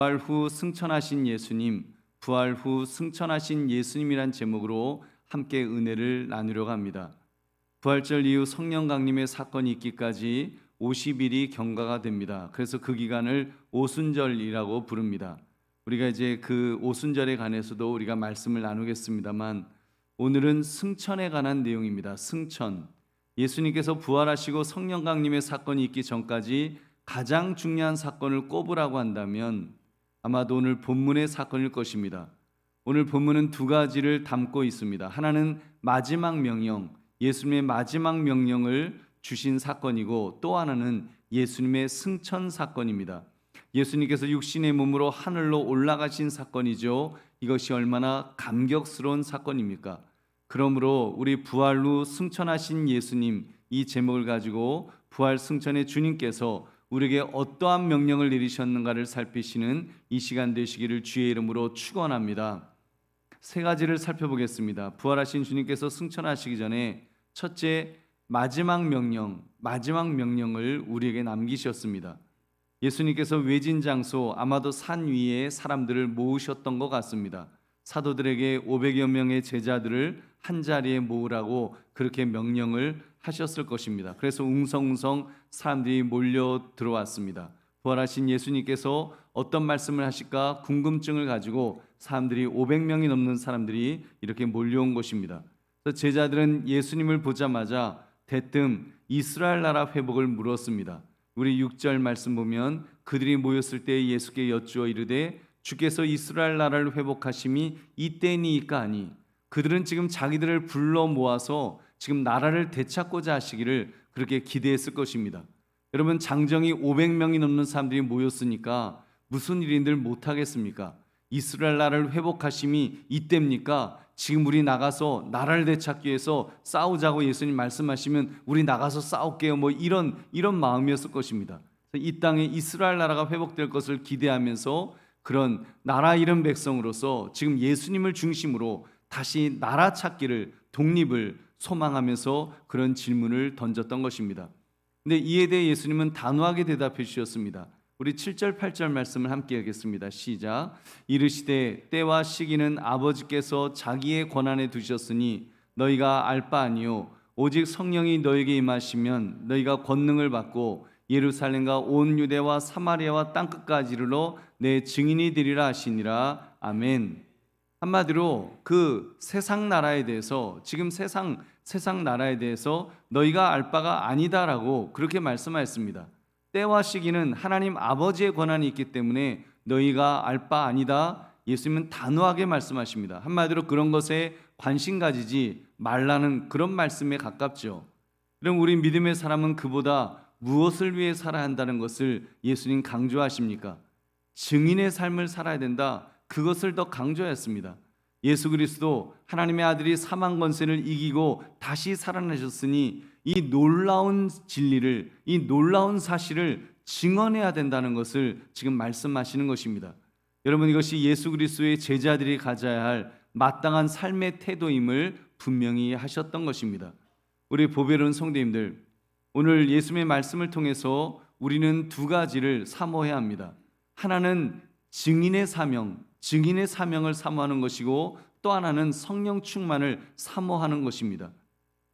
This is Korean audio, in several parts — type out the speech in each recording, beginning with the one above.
부활 후 승천하신 예수님, 부활 후 승천하신 예수님이란 제목으로 함께 은혜를 나누려고 합니다. 부활절 이후 성령 강림의 사건이 있기까지 50일이 경과가 됩니다. 그래서 그 기간을 오순절이라고 부릅니다. 우리가 이제 그 오순절에 관해서도 우리가 말씀을 나누겠습니다만, 오늘은 승천에 관한 내용입니다. 승천. 예수님께서 부활하시고 성령 강림의 사건이 있기 전까지 가장 중요한 사건을 꼽으라고 한다면 아마도 오늘 본문의 사건일 것입니다. 오늘 본문은 두 가지를 담고 있습니다. 하나는 마지막 명령, 예수님의 마지막 명령을 주신 사건이고, 또 하나는 예수님의 승천 사건입니다. 예수님께서 육신의 몸으로 하늘로 올라가신 사건이죠. 이것이 얼마나 감격스러운 사건입니까? 그러므로 우리 부활 후 승천하신 예수님, 이 제목을 가지고 부활 승천의 주님께서 우리에게 어떠한 명령을 내리셨는가를 살피시는 이 시간 되시기를 주의 이름으로 축원합니다. 세 가지를 살펴보겠습니다. 부활하신 주님께서 승천하시기 전에 첫째, 마지막 명령을 우리에게 남기셨습니다. 예수님께서 외진 장소, 아마도 산 위에 사람들을 모으셨던 것 같습니다. 사도들에게 500여 명의 제자들을 한 자리에 모으라고 그렇게 명령을 하셨을 것입니다. 그래서 웅성웅성 사람들이 몰려 들어왔습니다. 부활하신 예수님께서 어떤 말씀을 하실까 궁금증을 가지고 사람들이 500명이 넘는 사람들이 이렇게 몰려온 것입니다. 그래서 제자들은 예수님을 보자마자 대뜸 이스라엘 나라 회복을 물었습니다. 우리 6절 말씀 보면 그들이 모였을 때 예수께 여쭈어 이르되 주께서 이스라엘 나라를 회복하심이 이때니이까 하니, 그들은 지금 자기들을 불러 모아서 지금 나라를 되찾고자 하시기를 그렇게 기대했을 것입니다. 여러분, 장정이 500명이 넘는 사람들이 모였으니까 무슨 일인들 못하겠습니까? 이스라엘 나라를 회복하심이 이때입니까? 지금 우리 나가서 나라를 되찾기 위해서 싸우자고 예수님 말씀하시면 우리 나가서 싸울게요, 이런 마음이었을 것입니다. 이 땅에 이스라엘 나라가 회복될 것을 기대하면서 그런 나라 잃은 백성으로서 지금 예수님을 중심으로 다시 나라 찾기를, 독립을 소망하면서 그런 질문을 던졌던 것입니다. 근데 이에 대해 예수님은 단호하게 대답해 주셨습니다. 우리 7절 8절 말씀을 함께 하겠습니다. 시작. 이르시되 때와 시기는 아버지께서 자기의 권한에 두셨으니 너희가 알 바 아니요 오직 성령이 너에게 임하시면 너희가 권능을 받고 예루살렘과 온 유대와 사마리아와 땅끝까지 이르러 내 증인이 되리라 하시니라. 아멘. 한마디로 그 세상 나라에 대해서, 지금 세상 나라에 대해서 너희가 알 바가 아니다라고 그렇게 말씀하셨습니다. 때와 시기는 하나님 아버지의 권한이 있기 때문에 너희가 알 바 아니다. 예수님은 단호하게 말씀하십니다. 한마디로 그런 것에 관심 가지지 말라는 그런 말씀에 가깝죠. 그럼 우리 믿음의 사람은 그보다 무엇을 위해 살아야 한다는 것을 예수님 강조하십니까? 증인의 삶을 살아야 된다. 그것을 더 강조했습니다. 예수 그리스도 하나님의 아들이 사망 권세를 이기고 다시 살아나셨으니 이 놀라운 진리를, 이 놀라운 사실을 증언해야 된다는 것을 지금 말씀하시는 것입니다. 여러분, 이것이 예수 그리스도의 제자들이 가져야 할 마땅한 삶의 태도임을 분명히 하셨던 것입니다. 우리 보배로운 성도님들, 오늘 예수님의 말씀을 통해서 우리는 두 가지를 사모해야 합니다. 하나는 증인의 사명을 사모하는 것이고, 또 하나는 성령 충만을 사모하는 것입니다.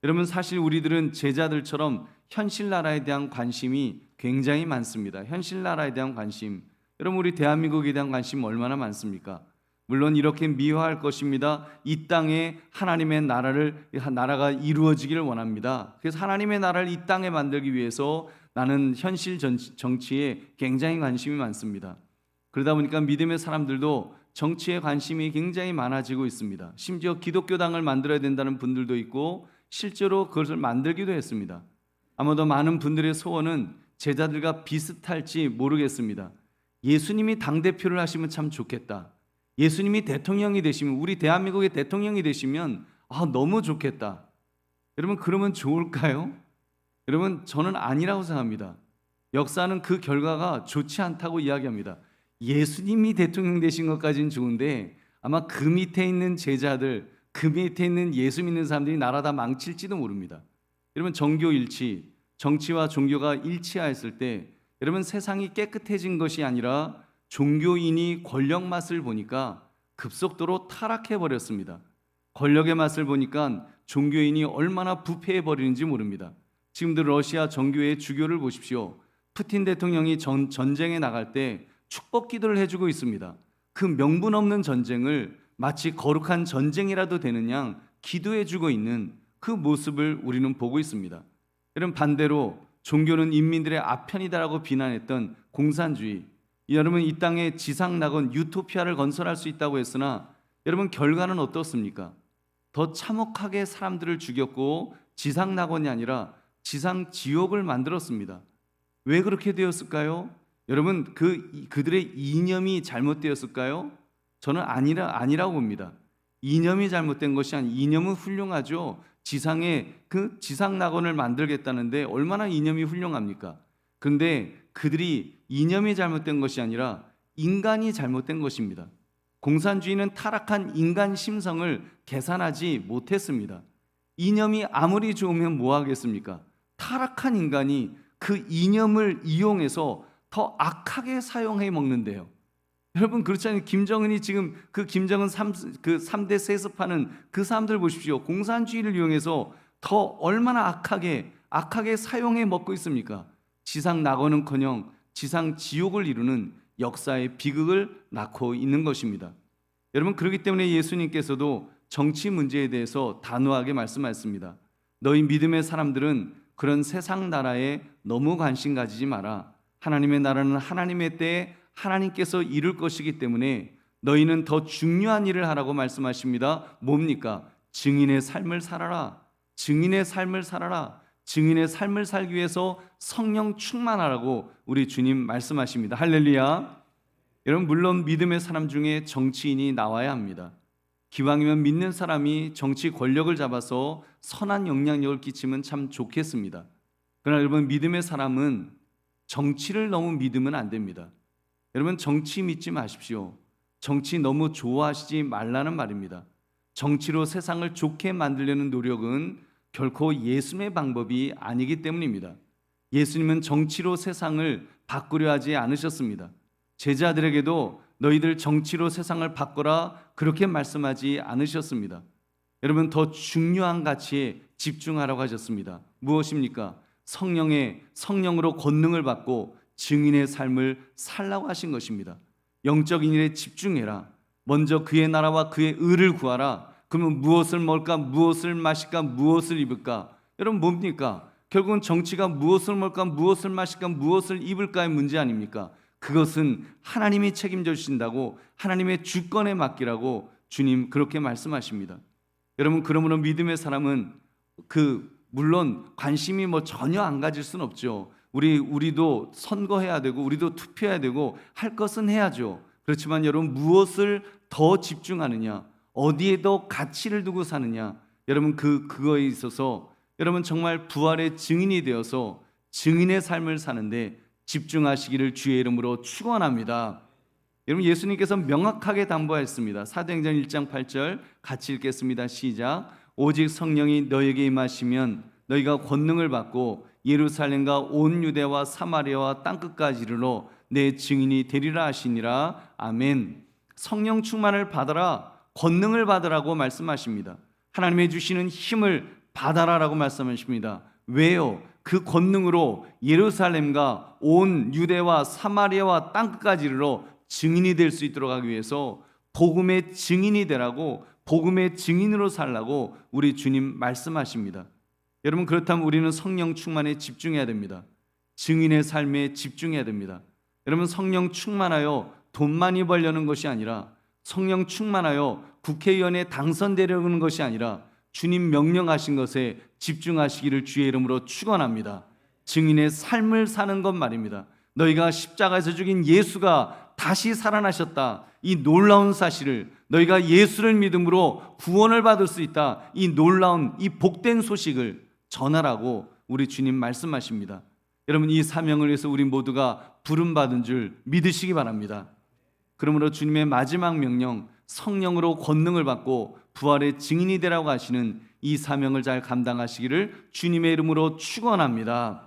여러분, 사실 우리들은 제자들처럼 현실 나라에 대한 관심이 굉장히 많습니다. 현실 나라에 대한 관심, 여러분 우리 대한민국에 대한 관심 얼마나 많습니까? 물론 이렇게 미화할 것입니다. 이 땅에 하나님의 나라가 이루어지기를 원합니다. 그래서 하나님의 나라를 이 땅에 만들기 위해서 나는 현실 정치에 굉장히 관심이 많습니다. 그러다 보니까 믿음의 사람들도 정치에 관심이 굉장히 많아지고 있습니다. 심지어 기독교당을 만들어야 된다는 분들도 있고 실제로 그것을 만들기도 했습니다. 아마도 많은 분들의 소원은 제자들과 비슷할지 모르겠습니다. 예수님이 당대표를 하시면 참 좋겠다. 예수님이 대통령이 되시면, 우리 대한민국의 대통령이 되시면 너무 좋겠다. 여러분, 그러면 좋을까요? 여러분, 저는 아니라고 생각합니다. 역사는 그 결과가 좋지 않다고 이야기합니다. 예수님이 대통령 되신 것까지는 좋은데 아마 그 밑에 있는 제자들, 그 밑에 있는 예수 믿는 사람들이 나라 다 망칠지도 모릅니다. 여러분, 정치와 종교가 일치하였을 때 여러분 세상이 깨끗해진 것이 아니라 종교인이 권력 맛을 보니까 급속도로 타락해 버렸습니다. 권력의 맛을 보니까 종교인이 얼마나 부패해 버리는지 모릅니다. 지금도 러시아 정교회 주교를 보십시오. 푸틴 대통령이 전쟁에 나갈 때 축복 기도를 해주고 있습니다. 그 명분 없는 전쟁을 마치 거룩한 전쟁이라도 되는 양 기도해주고 있는 그 모습을 우리는 보고 있습니다. 여러분, 반대로 종교는 인민들의 아편이다라고 비난했던 공산주의, 여러분 이 땅에 지상 낙원 유토피아를 건설할 수 있다고 했으나 여러분 결과는 어떻습니까? 더 참혹하게 사람들을 죽였고 지상 낙원이 아니라 지상 지옥을 만들었습니다. 왜 그렇게 되었을까요? 여러분 그들의 이념이 잘못되었을까요? 저는 아니라고 봅니다. 이념이 잘못된 것이 아니, 이념은 훌륭하죠. 지상에 그 지상 낙원을 만들겠다는데 얼마나 이념이 훌륭합니까? 그런데 그들이 이념이 잘못된 것이 아니라 인간이 잘못된 것입니다. 공산주의는 타락한 인간 심성을 계산하지 못했습니다. 이념이 아무리 좋으면 뭐 하겠습니까? 타락한 인간이 그 이념을 이용해서 더 악하게 사용해 먹는데요. 여러분 그렇잖아요. 김정은이 지금 그 김정은 3대 세습하는 그 사람들 보십시오. 공산주의를 이용해서 더 얼마나 악하게 사용해 먹고 있습니까? 지상 낙원은커녕 지상 지옥을 이루는 역사의 비극을 낳고 있는 것입니다. 여러분 그렇기 때문에 예수님께서도 정치 문제에 대해서 단호하게 말씀하셨습니다. 너희 믿음의 사람들은 그런 세상 나라에 너무 관심 가지지 마라. 하나님의 나라는 하나님의 때에 하나님께서 이룰 것이기 때문에 너희는 더 중요한 일을 하라고 말씀하십니다. 뭡니까? 증인의 삶을 살아라. 증인의 삶을 살아라. 증인의 삶을 살기 위해서 성령 충만하라고 우리 주님 말씀하십니다. 할렐루야. 여러분 물론 믿음의 사람 중에 정치인이 나와야 합니다. 기왕이면 믿는 사람이 정치 권력을 잡아서 선한 영향력을 끼치면 참 좋겠습니다. 그러나 여러분 믿음의 사람은 정치를 너무 믿으면 안 됩니다. 여러분 정치 믿지 마십시오. 정치 너무 좋아하시지 말라는 말입니다. 정치로 세상을 좋게 만들려는 노력은 결코 예수님의 방법이 아니기 때문입니다. 예수님은 정치로 세상을 바꾸려 하지 않으셨습니다. 제자들에게도 너희들 정치로 세상을 바꿔라 그렇게 말씀하지 않으셨습니다. 여러분 더 중요한 가치에 집중하라고 하셨습니다. 무엇입니까? 성령으로 권능을 받고 증인의 삶을 살라고 하신 것입니다. 영적인 일에 집중해라. 먼저 그의 나라와 그의 의를 구하라. 그러면 무엇을 먹을까, 무엇을 마실까, 무엇을 입을까? 여러분 뭡니까? 결국은 정치가 무엇을 먹을까, 무엇을 마실까, 무엇을 입을까의 문제 아닙니까? 그것은 하나님이 책임져 주신다고, 하나님의 주권에 맡기라고 주님 그렇게 말씀하십니다. 여러분 그러므로 믿음의 사람은 물론 관심이 전혀 안 가질 수는 없죠. 우리도 선거해야 되고 우리도 투표해야 되고 할 것은 해야죠. 그렇지만 여러분 무엇을 더 집중하느냐, 어디에 더 가치를 두고 사느냐, 여러분 그거에 있어서 여러분 정말 부활의 증인이 되어서 증인의 삶을 사는데 집중하시기를 주의 이름으로 축원합니다. 여러분 예수님께서 명확하게 당부하였습니다. 사도행전 1장 8절 같이 읽겠습니다. 시작. 오직 성령이 너에게 임하시면 너희가 권능을 받고 예루살렘과 온 유대와 사마리아와 땅끝까지 이르러 내 증인이 되리라 하시니라. 아멘. 성령 충만을 받아라, 권능을 받으라고 말씀하십니다. 하나님의 주시는 힘을 받아라라고 말씀하십니다. 왜요? 그 권능으로 예루살렘과 온 유대와 사마리아와 땅끝까지 이르러 증인이 될 수 있도록 하기 위해서 복음의 증인이 되라고, 복음의 증인으로 살라고 우리 주님 말씀하십니다. 여러분 그렇다면 우리는 성령 충만에 집중해야 됩니다. 증인의 삶에 집중해야 됩니다. 여러분 성령 충만하여 돈 많이 벌려는 것이 아니라, 성령 충만하여 국회의원에 당선되려는 것이 아니라 주님 명령하신 것에 집중하시기를 주의 이름으로 축원합니다. 증인의 삶을 사는 것 말입니다. 너희가 십자가에서 죽인 예수가 다시 살아나셨다, 이 놀라운 사실을, 너희가 예수를 믿음으로 구원을 받을 수 있다, 이 놀라운 이 복된 소식을 전하라고 우리 주님 말씀하십니다. 여러분 이 사명을 위해서 우리 모두가 부름받은 줄 믿으시기 바랍니다. 그러므로 주님의 마지막 명령, 성령으로 권능을 받고 부활의 증인이 되라고 하시는 이 사명을 잘 감당하시기를 주님의 이름으로 축원합니다.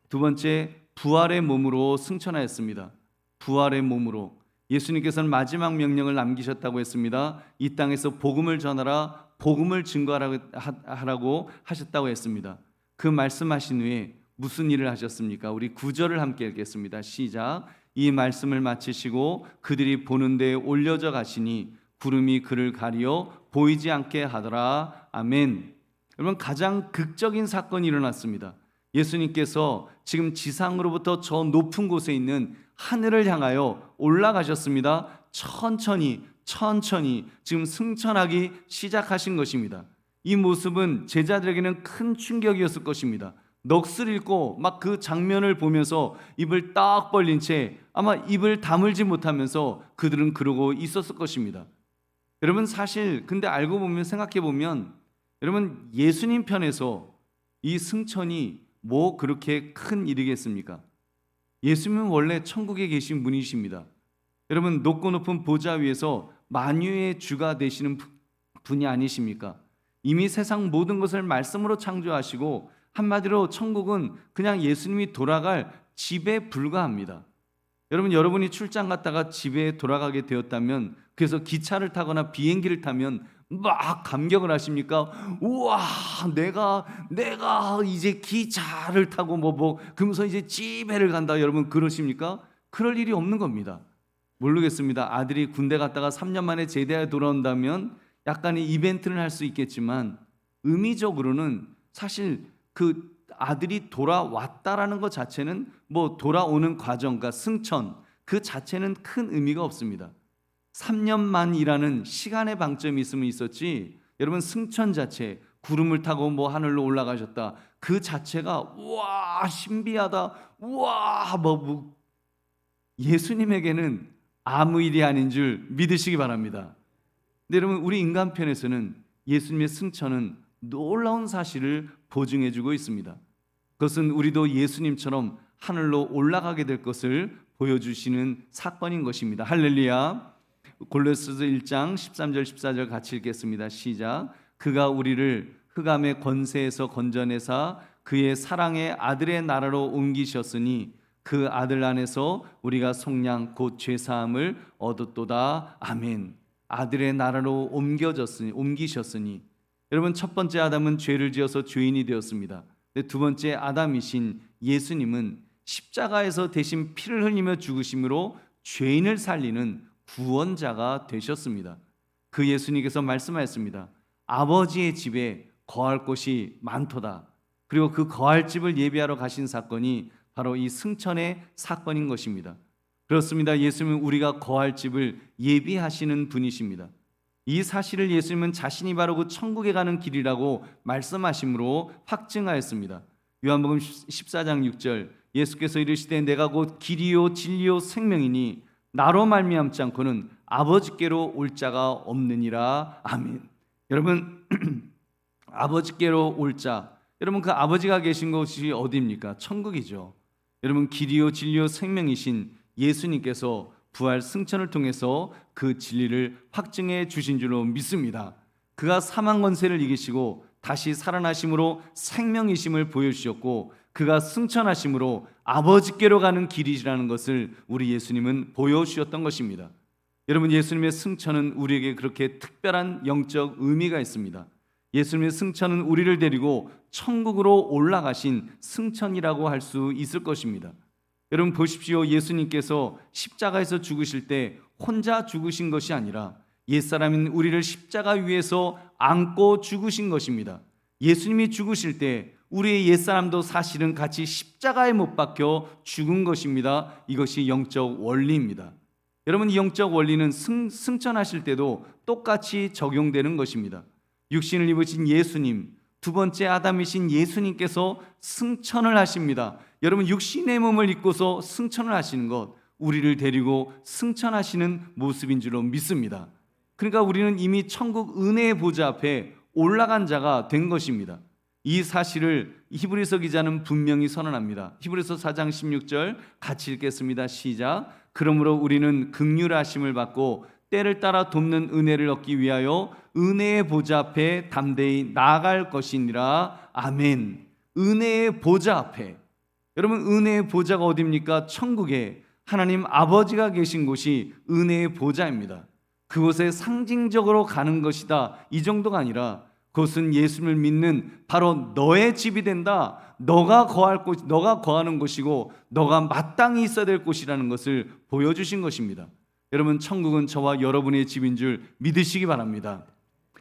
두 번째, 부활의 몸으로 승천하였습니다. 부활의 몸으로 예수님께서는 마지막 명령을 남기셨다고 했습니다. 이 땅에서 복음을 전하라, 복음을 증거하라고 하셨다고 했습니다. 그 말씀하신 후에 무슨 일을 하셨습니까? 우리 9절을 함께 읽겠습니다. 시작. 이 말씀을 마치시고 그들이 보는 데에 올려져 가시니 구름이 그를 가리어 보이지 않게 하더라. 아멘. 여러분, 가장 극적인 사건이 일어났습니다. 예수님께서 지금 지상으로부터 저 높은 곳에 있는 하늘을 향하여 올라가셨습니다. 천천히 지금 승천하기 시작하신 것입니다. 이 모습은 제자들에게는 큰 충격이었을 것입니다. 넋을 잃고 막 그 장면을 보면서 입을 딱 벌린 채 아마 입을 다물지 못하면서 그들은 그러고 있었을 것입니다. 여러분, 사실 근데 알고 보면, 생각해 보면, 여러분, 예수님 편에서 이 승천이 뭐 그렇게 큰 일이겠습니까? 예수님은 원래 천국에 계신 분이십니다. 여러분, 높고 높은 보좌 위에서 만유의 주가 되시는 분이 아니십니까? 이미 세상 모든 것을 말씀으로 창조하시고, 한마디로 천국은 그냥 예수님이 돌아갈 집에 불과합니다. 여러분, 여러분이 출장 갔다가 집에 돌아가게 되었다면, 그래서 기차를 타거나 비행기를 타면 막 감격을 하십니까? 우와, 내가 이제 기차를 타고 그러면서 이제 집에를 간다. 여러분, 그러십니까? 그럴 일이 없는 겁니다. 모르겠습니다. 아들이 군대 갔다가 3년 만에 제대하여 돌아온다면 약간의 이벤트는 할 수 있겠지만, 의미적으로는 사실 그 아들이 돌아왔다라는 것 자체는 돌아오는 과정, 그러니까 승천, 그 자체는 큰 의미가 없습니다. 3년만이라는 시간의 방점이 있으면 있었지, 여러분, 승천 자체, 구름을 타고 하늘로 올라가셨다, 그 자체가 우와 신비하다, 우와 예수님에게는 아무 일이 아닌 줄 믿으시기 바랍니다. 근데 여러분, 우리 인간 편에서는 예수님의 승천은 놀라운 사실을 보증해주고 있습니다. 그것은 우리도 예수님처럼 하늘로 올라가게 될 것을 보여주시는 사건인 것입니다. 할렐루야. 골로새서 1장 13절 14절 같이 읽겠습니다. 시작. 그가 우리를 흑암의 권세에서 건져내사 그의 사랑의 아들의 나라로 옮기셨으니 그 아들 안에서 우리가 속량 곧 죄사함을 얻었도다. 아멘. 아들의 나라로 옮기셨으니, 여러분, 첫 번째 아담은 죄를 지어서 죄인이 되었습니다. 두 번째 아담이신 예수님은 십자가에서 대신 피를 흘리며 죽으심으로 죄인을 살리는 구원자가 되셨습니다. 그 예수님께서 말씀하였습니다. 아버지의 집에 거할 곳이 많도다. 그리고 그 거할 집을 예비하러 가신 사건이 바로 이 승천의 사건인 것입니다. 그렇습니다. 예수님은 우리가 거할 집을 예비하시는 분이십니다. 이 사실을 예수님은 자신이 바로 그 천국에 가는 길이라고 말씀하심으로 확증하였습니다. 요한복음 14장 6절, 예수께서 이르시되 내가 곧 길이요 진리요 생명이니 나로 말미암지 않고는 아버지께로 올 자가 없느니라. 아멘. 여러분, 아버지께로 올 자, 여러분, 그 아버지가 계신 곳이 어디입니까? 천국이죠. 여러분, 길이요 진리요 생명이신 예수님께서 부활 승천을 통해서 그 진리를 확증해 주신 줄로 믿습니다. 그가 사망 권세를 이기시고 다시 살아나심으로 생명이심을 보여주셨고, 그가 승천하심으로 아버지께로 가는 길이라는 것을 우리 예수님은 보여주셨던 것입니다. 여러분, 예수님의 승천은 우리에게 그렇게 특별한 영적 의미가 있습니다. 예수님의 승천은 우리를 데리고 천국으로 올라가신 승천이라고 할 수 있을 것입니다. 여러분 보십시오. 예수님께서 십자가에서 죽으실 때 혼자 죽으신 것이 아니라 옛사람인 우리를 십자가 위에서 안고 죽으신 것입니다. 예수님이 죽으실 때 우리의 옛사람도 사실은 같이 십자가에 못 박혀 죽은 것입니다. 이것이 영적 원리입니다. 여러분, 이 영적 원리는 승천하실 때도 똑같이 적용되는 것입니다. 육신을 입으신 예수님, 두 번째 아담이신 예수님께서 승천을 하십니다. 여러분, 육신의 몸을 입고서 승천을 하시는 것, 우리를 데리고 승천하시는 모습인 줄로 믿습니다. 그러니까 우리는 이미 천국 은혜의 보좌 앞에 올라간 자가 된 것입니다. 이 사실을 히브리서 기자는 분명히 선언합니다. 히브리서 4장 16절 같이 읽겠습니다. 시작. 그러므로 우리는 긍휼하심을 받고 때를 따라 돕는 은혜를 얻기 위하여 은혜의 보좌 앞에 담대히 나아갈 것이니라. 아멘. 은혜의 보좌 앞에, 여러분, 은혜의 보좌가 어디입니까? 천국에 하나님 아버지가 계신 곳이 은혜의 보좌입니다. 그곳에 상징적으로 가는 것이다, 이 정도가 아니라 그것은 예수님을 믿는 바로 너의 집이 된다. 너가 거할 곳, 너가 거하는 곳이고 너가 마땅히 있어야 될 곳이라는 것을 보여주신 것입니다. 여러분, 천국은 저와 여러분의 집인 줄 믿으시기 바랍니다.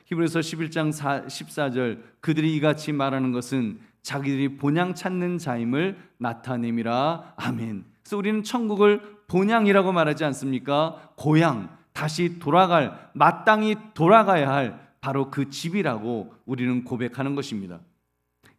히브리서 11장 14절, 그들이 이같이 말하는 것은 자기들이 본향 찾는 자임을 나타냄이라. 아멘. 그래서 우리는 천국을 본향이라고 말하지 않습니까? 고향, 다시 돌아갈, 마땅히 돌아가야 할 바로 그 집이라고 우리는 고백하는 것입니다.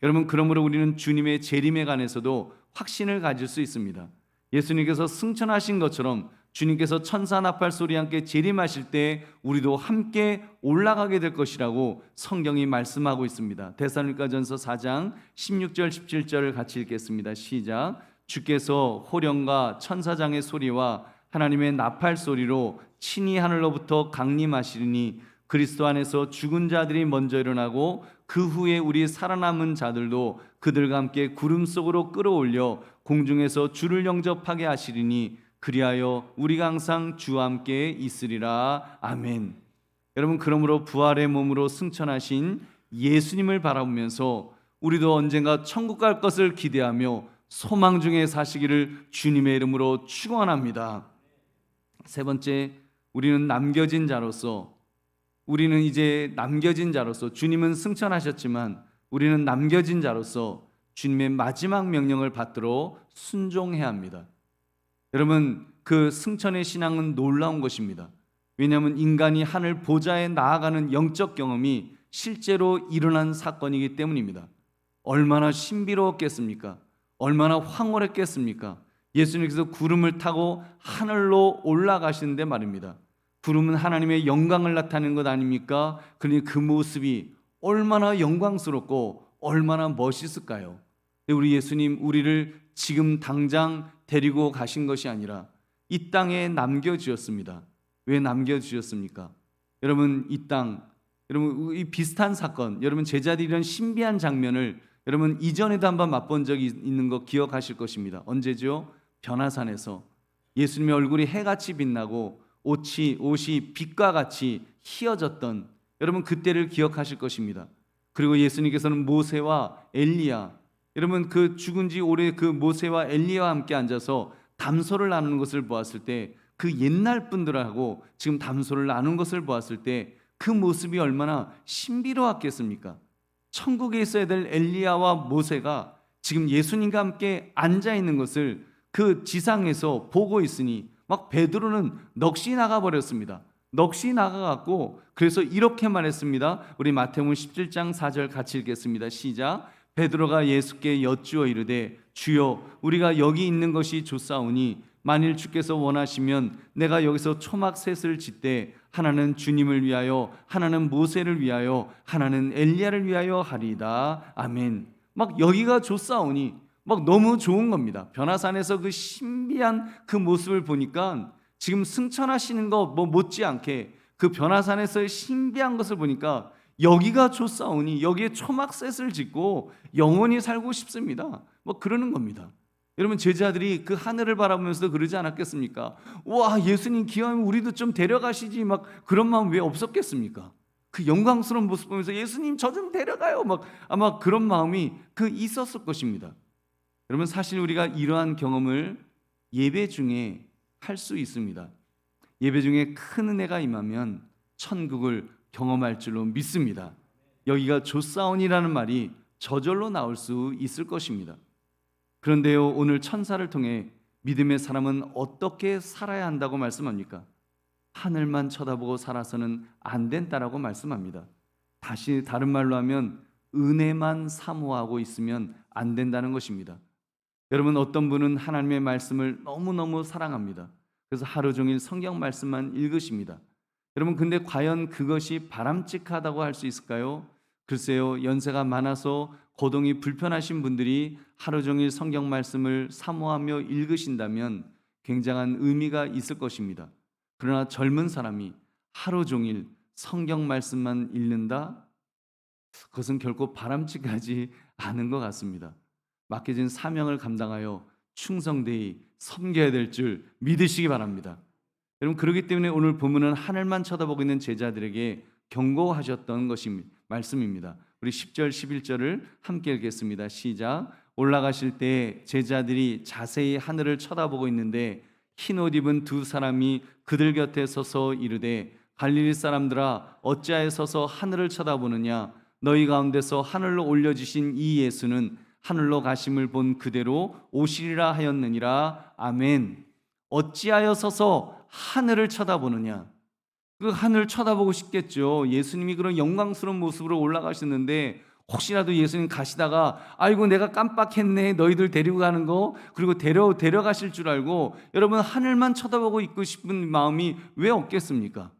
여러분, 그러므로 우리는 주님의 재림에 관해서도 확신을 가질 수 있습니다. 예수님께서 승천하신 것처럼 주님께서 천사 나팔 소리와 함께 재림하실 때 우리도 함께 올라가게 될 것이라고 성경이 말씀하고 있습니다. 데살로니가전서 4장 16절 17절을 같이 읽겠습니다. 시작. 주께서 호령과 천사장의 소리와 하나님의 나팔 소리로 친히 하늘로부터 강림하시리니 그리스도 안에서 죽은 자들이 먼저 일어나고 그 후에 우리 살아남은 자들도 그들과 함께 구름 속으로 끌어올려 공중에서 주를 영접하게 하시리니 그리하여 우리가 항상 주와 함께 있으리라. 아멘. 여러분, 그러므로 부활의 몸으로 승천하신 예수님을 바라보면서 우리도 언젠가 천국 갈 것을 기대하며 소망 중에 사시기를 주님의 이름으로 축원합니다. 세 번째, 우리는 이제 남겨진 자로서 주님은 승천하셨지만 우리는 남겨진 자로서 주님의 마지막 명령을 받들어 순종해야 합니다. 여러분, 그 승천의 신앙은 놀라운 것입니다. 왜냐하면 인간이 하늘 보좌에 나아가는 영적 경험이 실제로 일어난 사건이기 때문입니다. 얼마나 신비로웠겠습니까? 얼마나 황홀했겠습니까? 예수님께서 구름을 타고 하늘로 올라가시는데 말입니다. 구름은 하나님의 영광을 나타내는 것 아닙니까? 그러니 그 모습이 얼마나 영광스럽고 얼마나 멋있을까요? 우리 예수님, 우리를 지금 당장 데리고 가신 것이 아니라 이 땅에 남겨주셨습니다. 왜 남겨주셨습니까? 여러분, 이 비슷한 사건, 여러분 제자들이 이런 신비한 장면을 여러분 이전에도 한번 맛본 적이 있는 거 기억하실 것입니다. 언제죠? 변화산에서 예수님의 얼굴이 해같이 빛나고 옷이 빛과 같이 희어졌던, 여러분 그때를 기억하실 것입니다. 그리고 예수님께서는 모세와 엘리야, 여러분 그 죽은 지 오래 그 모세와 엘리야와 함께 앉아서 담소를 나누는 것을 보았을 때, 그 옛날 분들하고 지금 담소를 나눈 것을 보았을 때 그 모습이 얼마나 신비로웠겠습니까? 천국에 있어야 될 엘리야와 모세가 지금 예수님과 함께 앉아 있는 것을 그 지상에서 보고 있으니 막 베드로는 넋이 나가 버렸습니다. 넋이 나가갖고 그래서 이렇게 말했습니다. 우리 마태복음 17장 4절 같이 읽겠습니다. 시작. 베드로가 예수께 여쭈어 이르되 주여, 우리가 여기 있는 것이 좋사오니 만일 주께서 원하시면 내가 여기서 초막 셋을 짓되 하나는 주님을 위하여, 하나는 모세를 위하여, 하나는 엘리야를 위하여 하리이다. 아멘. 막 여기가 좋사오니 막 너무 좋은 겁니다. 변화산에서 그 신비한 그 모습을 보니까 지금 승천하시는 거 못지않게 그 변화산에서의 신비한 것을 보니까 여기가 좋사오니 여기에 초막셋을 짓고 영원히 살고 싶습니다. 그러는 겁니다. 여러분, 제자들이 그 하늘을 바라보면서도 그러지 않았겠습니까? 와, 예수님 기왕이면 우리도 좀 데려가시지, 그런 마음 왜 없었겠습니까? 그 영광스러운 모습 보면서 예수님 저 좀 데려가요, 아마 그런 마음이 있었을 것입니다. 여러분, 사실 우리가 이러한 경험을 예배 중에 할 수 있습니다. 예배 중에 큰 은혜가 임하면 천국을 경험할 줄로 믿습니다. 여기가 좋사온이라는 말이 저절로 나올 수 있을 것입니다. 그런데요, 오늘 천사를 통해 믿음의 사람은 어떻게 살아야 한다고 말씀합니까? 하늘만 쳐다보고 살아서는 안 된다라고 말씀합니다. 다시 다른 말로 하면 은혜만 사모하고 있으면 안 된다는 것입니다. 여러분, 어떤 분은 하나님의 말씀을 너무너무 사랑합니다. 그래서 하루 종일 성경 말씀만 읽으십니다. 여러분, 근데 과연 그것이 바람직하다고 할 수 있을까요? 글쎄요, 연세가 많아서 거동이 불편하신 분들이 하루 종일 성경 말씀을 사모하며 읽으신다면 굉장한 의미가 있을 것입니다. 그러나 젊은 사람이 하루 종일 성경 말씀만 읽는다? 그것은 결코 바람직하지 않은 것 같습니다. 맡겨진 사명을 감당하여 충성되이 섬겨야 될 줄 믿으시기 바랍니다. 여러분, 그렇기 때문에 오늘 본문은 하늘만 쳐다보고 있는 제자들에게 경고하셨던 것이 말씀입니다. 우리 10절 11절을 함께 읽겠습니다. 시작. 올라가실 때 제자들이 자세히 하늘을 쳐다보고 있는데 흰 옷 입은 두 사람이 그들 곁에 서서 이르되 갈릴리 사람들아 어찌하여 서서 하늘을 쳐다보느냐. 너희 가운데서 하늘로 올려지신 이 예수는 하늘로 가심을 본 그대로 오시리라 하였느니라. 아멘. 어찌하여 서서 하늘을 쳐다보느냐. 그 하늘을 쳐다보고 싶겠죠. 예수님이 그런 영광스러운 모습으로 올라가셨는데 혹시라도 예수님 가시다가 아이고 내가 깜빡했네, 너희들 데리고 가는 거, 그리고 데려가실 줄 알고 여러분 하늘만 쳐다보고 있고 싶은 마음이 왜 없겠습니까?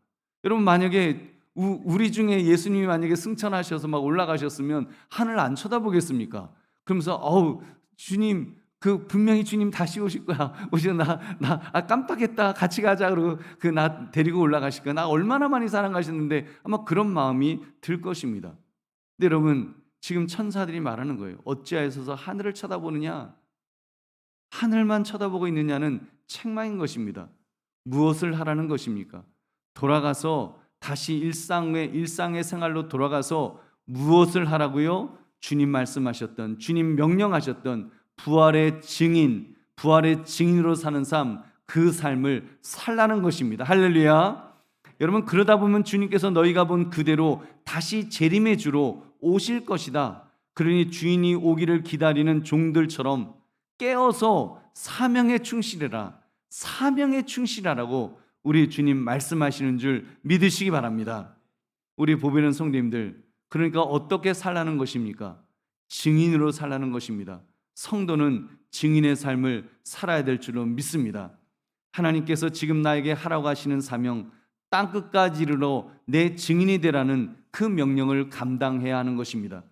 여러분, 만약에 우리 중에 예수님이 만약에 승천하셔서 막 올라가셨으면 하늘 안 쳐다보겠습니까? 그러면서 주님, 분명히 주님 다시 오실 거야. 깜빡했다. 같이 가자. 그러고 나 데리고 올라가실 거야. 나 얼마나 많이 사랑하셨는데 아마 그런 마음이 들 것입니다. 근데 여러분, 지금 천사들이 말하는 거예요. 어찌하여서 하늘을 쳐다보느냐? 하늘만 쳐다보고 있느냐는 책망인 것입니다. 무엇을 하라는 것입니까? 돌아가서 다시 일상의 생활로 돌아가서 무엇을 하라고요? 주님 말씀하셨던, 주님 명령하셨던 부활의 증인으로 사는 삶, 그 삶을 살라는 것입니다. 할렐루야. 여러분, 그러다 보면 주님께서 너희가 본 그대로 다시 재림의 주로 오실 것이다. 그러니 주인이 오기를 기다리는 종들처럼 깨어서 사명에 충실하라고 우리 주님 말씀하시는 줄 믿으시기 바랍니다. 우리 보배는 성도님들, 그러니까 어떻게 살라는 것입니까? 증인으로 살라는 것입니다. 성도는 증인의 삶을 살아야 될 줄로 믿습니다. 하나님께서 지금 나에게 하라고 하시는 사명, 땅끝까지 이르러 내 증인이 되라는 그 명령을 감당해야 하는 것입니다.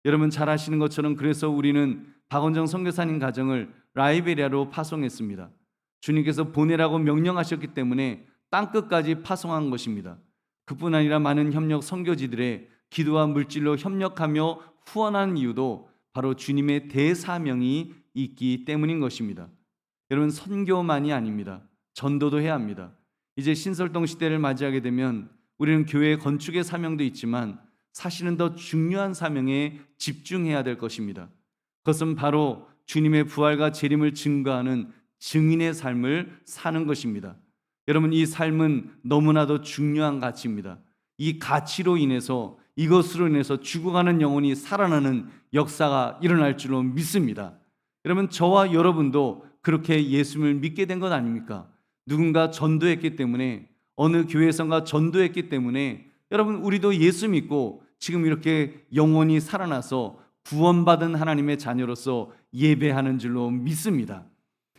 여러분 잘 아시는 것처럼 그래서 우리는 박원정 선교사님 가정을 라이베리아로 파송했습니다. 주님께서 보내라고 명령하셨기 때문에 땅끝까지 파송한 것입니다. 그뿐 아니라 많은 협력 선교지들의 기도와 물질로 협력하며 후원하는 이유도 바로 주님의 대사명이 있기 때문인 것입니다. 여러분, 선교만이 아닙니다. 전도도 해야 합니다. 이제 신설동 시대를 맞이하게 되면 우리는 교회 건축의 사명도 있지만 사실은 더 중요한 사명에 집중해야 될 것입니다. 그것은 바로 주님의 부활과 재림을 증거하는 증인의 삶을 사는 것입니다. 여러분, 이 삶은 너무나도 중요한 가치입니다. 이 가치로 인해서, 이것으로 인해서 죽어가는 영혼이 살아나는 역사가 일어날 줄로 믿습니다. 여러분, 저와 여러분도 그렇게 예수님을 믿게 된 것 아닙니까? 누군가 전도했기 때문에, 어느 교회에선가 전도했기 때문에 여러분, 우리도 예수 믿고 지금 이렇게 영혼이 살아나서 구원받은 하나님의 자녀로서 예배하는 줄로 믿습니다.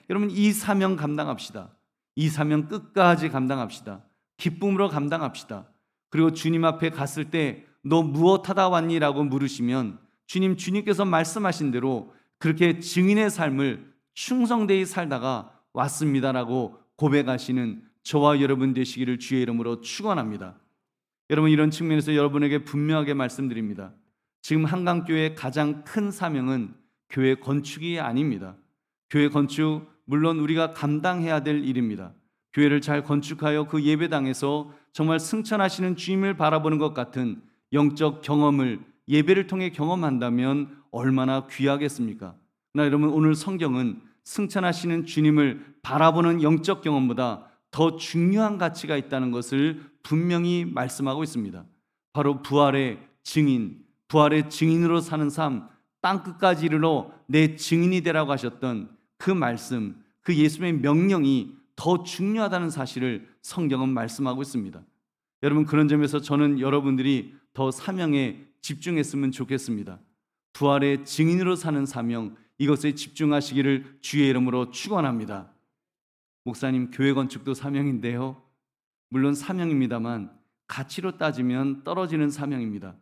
여러분, 이 사명 감당합시다. 이 사명 끝까지 감당합시다. 기쁨으로 감당합시다. 그리고 주님 앞에 갔을 때 너 무엇하다 왔니? 라고 물으시면 주님께서 말씀하신 대로 그렇게 증인의 삶을 충성되이 살다가 왔습니다라고 고백하시는 저와 여러분 되시기를 주의 이름으로 축원합니다. 여러분, 이런 측면에서 여러분에게 분명하게 말씀드립니다. 지금 한강교회의 가장 큰 사명은 교회 건축이 아닙니다. 교회 건축 물론 우리가 감당해야 될 일입니다. 교회를 잘 건축하여 그 예배당에서 정말 승천하시는 주님을 바라보는 것 같은 영적 경험을 예배를 통해 경험한다면 얼마나 귀하겠습니까? 그러나 여러분, 오늘 성경은 승천하시는 주님을 바라보는 영적 경험보다 더 중요한 가치가 있다는 것을 분명히 말씀하고 있습니다. 바로 부활의 증인으로 사는 삶, 땅끝까지 이르러 내 증인이 되라고 하셨던 그 말씀, 그 예수님의 명령이 더 중요하다는 사실을 성경은 말씀하고 있습니다. 여러분, 그런 점에서 저는 여러분들이 더 사명에 집중했으면 좋겠습니다. 부활의 증인으로 사는 사명, 이것에 집중하시기를 주의 이름으로 축원합니다. 목사님, 교회 건축도 사명인데요, 물론 사명입니다만 가치로 따지면 떨어지는 사명입니다.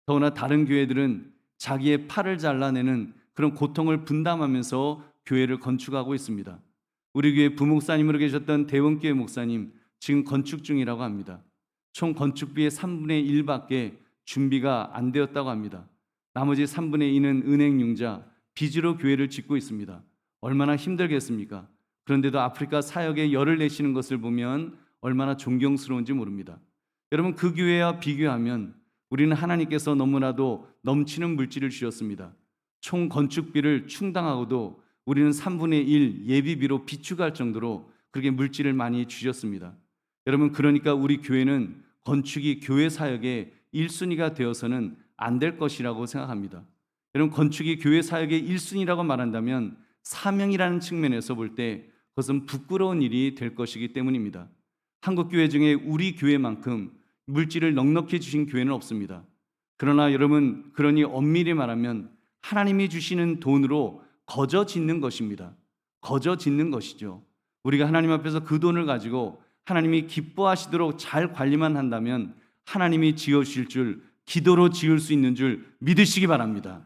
더구나 다른 교회들은 자기의 팔을 잘라내는 그런 고통을 분담하면서 교회를 건축하고 있습니다. 우리 교회 부목사님으로 계셨던 대원교회 목사님 지금 건축 중이라고 합니다. 총 건축비의 3분의 1밖에 준비가 안 되었다고 합니다. 나머지 3분의 2는 은행 융자, 빚으로 교회를 짓고 있습니다. 얼마나 힘들겠습니까? 그런데도 아프리카 사역에 열을 내시는 것을 보면 얼마나 존경스러운지 모릅니다. 여러분, 그 교회와 비교하면 우리는 하나님께서 너무나도 넘치는 물질을 주셨습니다. 총 건축비를 충당하고도 우리는 3분의 1 예비비로 비축할 정도로 그렇게 물질을 많이 주셨습니다. 여러분, 그러니까 우리 교회는 건축이 교회 사역의 1순위가 되어서는 안 될 것이라고 생각합니다. 여러분, 건축이 교회 사역의 1순위라고 말한다면 사명이라는 측면에서 볼 때 그것은 부끄러운 일이 될 것이기 때문입니다. 한국 교회 중에 우리 교회만큼 물질을 넉넉히 주신 교회는 없습니다. 그러나 여러분, 그러니 엄밀히 말하면 하나님이 주시는 돈으로 거저 짓는 것입니다. 거저 짓는 것이죠. 우리가 하나님 앞에서 그 돈을 가지고 하나님이 기뻐하시도록 잘 관리만 한다면 하나님이 지어주실 줄, 기도로 지을 수 있는 줄 믿으시기 바랍니다.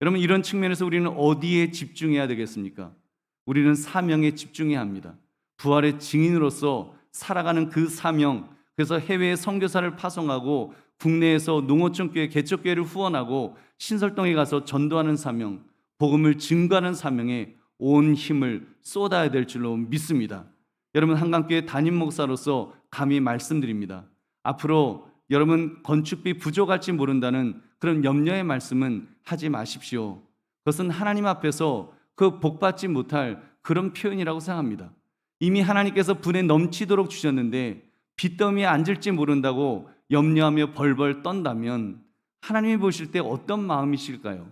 여러분, 이런 측면에서 우리는 어디에 집중해야 되겠습니까? 우리는 사명에 집중해야 합니다. 부활의 증인으로서 살아가는 그 사명, 그래서 해외에 선교사를 파송하고 국내에서 농어촌교회, 개척교회를 후원하고 신설동에 가서 전도하는 사명, 복음을 증거하는 사명에 온 힘을 쏟아야 될 줄로 믿습니다. 여러분, 한강교회 담임 목사로서 감히 말씀드립니다. 앞으로 여러분 건축비 부족할지 모른다는 그런 염려의 말씀은 하지 마십시오. 그것은 하나님 앞에서 그 복받지 못할 그런 표현이라고 생각합니다. 이미 하나님께서 분에 넘치도록 주셨는데 빚더미에 앉을지 모른다고 염려하며 벌벌 떤다면 하나님이 보실 때 어떤 마음이실까요?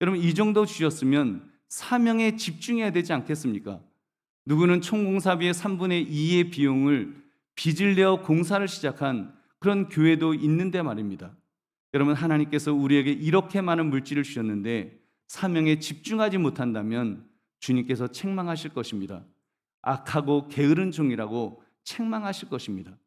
여러분, 이 정도 주셨으면 사명에 집중해야 되지 않겠습니까? 누구는 총공사비의 3분의 2의 비용을 빚을 내어 공사를 시작한 그런 교회도 있는데 말입니다. 여러분, 하나님께서 우리에게 이렇게 많은 물질을 주셨는데 사명에 집중하지 못한다면 주님께서 책망하실 것입니다. 악하고 게으른 종이라고 책망하실 것입니다.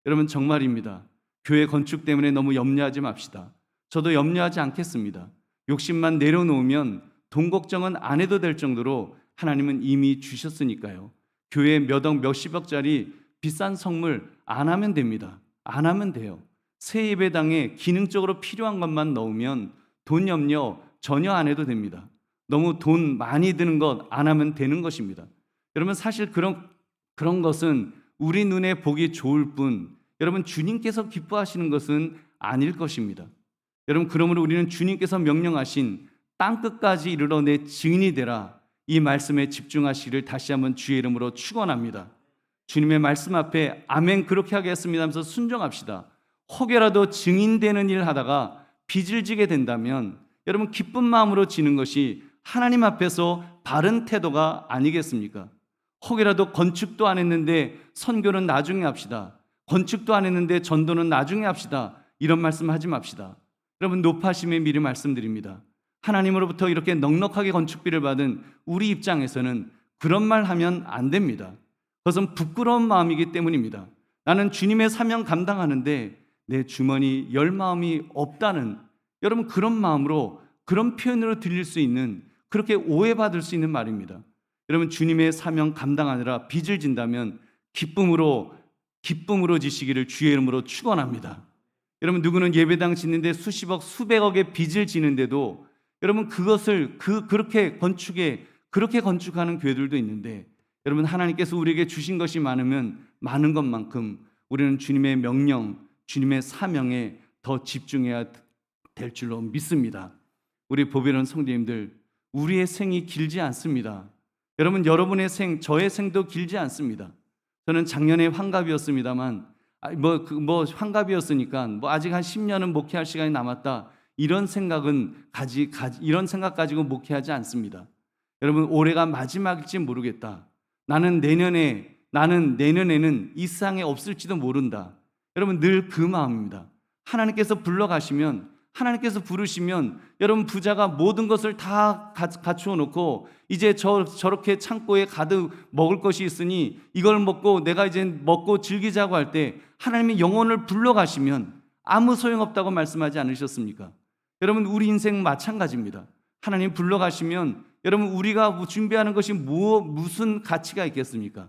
여러분, 정말입니다. 교회 건축 때문에 너무 염려하지 맙시다. 저도 염려하지 않겠습니다. 욕심만 내려놓으면 돈 걱정은 안 해도 될 정도로 하나님은 이미 주셨으니까요. 교회 몇 억 몇십억짜리 비싼 성물 안 하면 됩니다. 안 하면 돼요. 새 예배당에 기능적으로 필요한 것만 넣으면 돈 염려 전혀 안 해도 됩니다. 너무 돈 많이 드는 것 안 하면 되는 것입니다. 여러분, 사실 그런 것은 우리 눈에 보기 좋을 뿐 여러분, 주님께서 기뻐하시는 것은 아닐 것입니다. 여러분, 그러므로 우리는 주님께서 명령하신 땅끝까지 이르러 내 증인이 되라, 이 말씀에 집중하시기를 다시 한번 주의 이름으로 축원합니다. 주님의 말씀 앞에 아멘 그렇게 하겠습니다 하면서 순종합시다. 혹여라도 증인되는 일 하다가 빚을 지게 된다면 여러분, 기쁜 마음으로 지는 것이 하나님 앞에서 바른 태도가 아니겠습니까? 혹여라도 건축도 안 했는데 선교는 나중에 합시다. 건축도 안 했는데 전도는 나중에 합시다. 이런 말씀 하지 맙시다. 여러분, 높아심에 미리 말씀드립니다. 하나님으로부터 이렇게 넉넉하게 건축비를 받은 우리 입장에서는 그런 말 하면 안 됩니다. 그것은 부끄러운 마음이기 때문입니다. 나는 주님의 사명 감당하는데 내 주머니 열 마음이 없다는, 여러분, 그런 마음으로, 그런 표현으로 들릴 수 있는, 그렇게 오해받을 수 있는 말입니다. 여러분, 주님의 사명 감당하느라 빚을 진다면 기쁨으로 지시기를 주의 이름으로 축원합니다. 여러분, 누구는 예배당 짓는데 수십억 수백억의 빚을 지는데도 여러분, 그것을 그렇게 건축하는 교회들도 있는데, 여러분, 하나님께서 우리에게 주신 것이 많으면 많은 것만큼 우리는 주님의 명령, 주님의 사명에 더 집중해야 될 줄로 믿습니다. 우리 보배로운 성도님들, 우리의 생이 길지 않습니다. 여러분, 여러분의 생, 저의 생도 길지 않습니다. 저는 작년에 환갑이었습니다만 환갑이었으니까 아직 한 10년은 목회할 시간이 남았다, 이런 생각 가지고 목회하지 않습니다. 여러분, 올해가 마지막일지 모르겠다. 나는 내년에는 이 세상에 없을지도 모른다. 여러분, 늘 그 마음입니다. 하나님께서 하나님께서 부르시면 여러분, 부자가 모든 것을 다 갖추어 놓고 이제 저렇게 창고에 가득 먹을 것이 있으니 이걸 먹고 내가 이제 먹고 즐기자고 할 때 하나님이 영혼을 불러가시면 아무 소용없다고 말씀하지 않으셨습니까? 여러분, 우리 인생 마찬가지입니다. 하나님 불러가시면 여러분, 우리가 준비하는 것이 무슨 가치가 있겠습니까?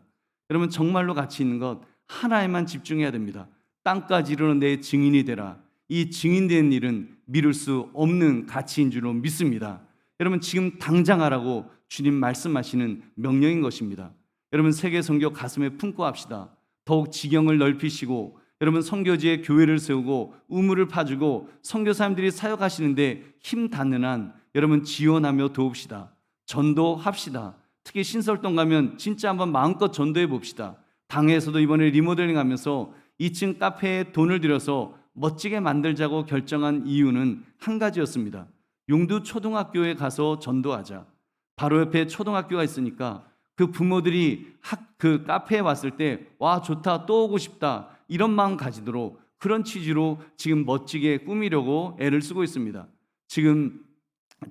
여러분, 정말로 가치 있는 것 하나에만 집중해야 됩니다. 땅까지 이르러 내 증인이 되라. 이 증인된 일은 미룰 수 없는 가치인 줄로 믿습니다. 여러분 지금 당장 하라고 주님 말씀하시는 명령인 것입니다. 여러분 세계 선교 가슴에 품고 합시다. 더욱 지경을 넓히시고 여러분 선교지에 교회를 세우고 우물을 파주고 선교사님들이 사역하시는데 힘 닿는 한 여러분 지원하며 도웁시다. 전도합시다. 특히 신설동 가면 진짜 한번 마음껏 전도해 봅시다. 당에서도 이번에 리모델링 하면서 2층 카페에 돈을 들여서 멋지게 만들자고 결정한 이유는 한 가지였습니다. 용두 초등학교에 가서 전도하자. 바로 옆에 초등학교가 있으니까 그 부모들이 그 카페에 왔을 때 와 좋다 또 오고 싶다 이런 마음 가지도록 그런 취지로 지금 멋지게 꾸미려고 애를 쓰고 있습니다. 지금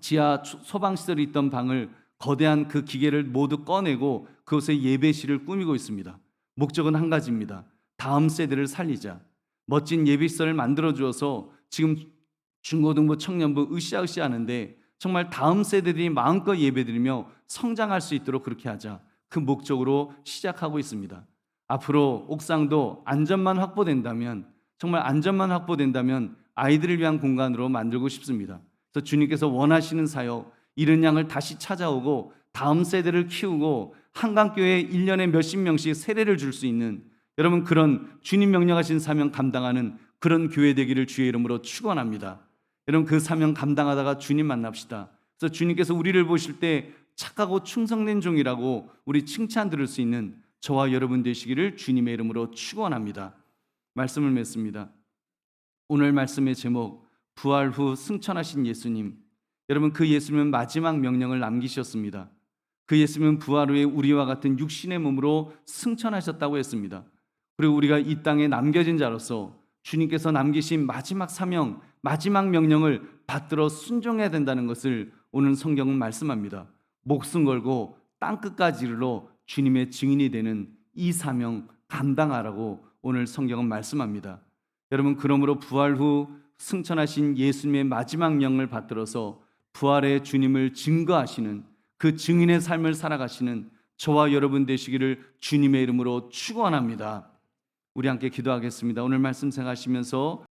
지하 소방시설이 있던 방을 거대한 그 기계를 모두 꺼내고 그곳에 예배실을 꾸미고 있습니다. 목적은 한 가지입니다. 다음 세대를 살리자. 멋진 예배시설을 만들어 주어서 지금 중고등부 청년부 으쌰으쌰 하는데 정말 다음 세대들이 마음껏 예배드리며 성장할 수 있도록 그렇게 하자. 그 목적으로 시작하고 있습니다. 앞으로 옥상도 안전만 확보된다면 정말 안전만 확보된다면 아이들을 위한 공간으로 만들고 싶습니다. 그래서 주님께서 원하시는 사역 이른 양을 다시 찾아오고 다음 세대를 키우고 한강교회에 1년에 몇십 명씩 세례를 줄 수 있는 여러분 그런 주님 명령하신 사명 감당하는 그런 교회 되기를 주의 이름으로 축원합니다. 여러분 그 사명 감당하다가 주님 만납시다. 그래서 주님께서 우리를 보실 때 착하고 충성된 종이라고 우리 칭찬 들을 수 있는 저와 여러분 되시기를 주님의 이름으로 축원합니다. 말씀을 맺습니다. 오늘 말씀의 제목 부활 후 승천하신 예수님. 여러분 그 예수님은 마지막 명령을 남기셨습니다. 그 예수님은 부활 후에 우리와 같은 육신의 몸으로 승천하셨다고 했습니다. 그리고 우리가 이 땅에 남겨진 자로서 주님께서 남기신 마지막 사명, 마지막 명령을 받들어 순종해야 된다는 것을 오늘 성경은 말씀합니다. 목숨 걸고 땅끝까지 이르러 주님의 증인이 되는 이 사명 감당하라고 오늘 성경은 말씀합니다. 여러분 그러므로 부활 후 승천하신 예수님의 마지막 명을 받들어서 부활의 주님을 증거하시는 그 증인의 삶을 살아가시는 저와 여러분 되시기를 주님의 이름으로 축원합니다. 우리 함께 기도하겠습니다. 오늘 말씀 생각하시면서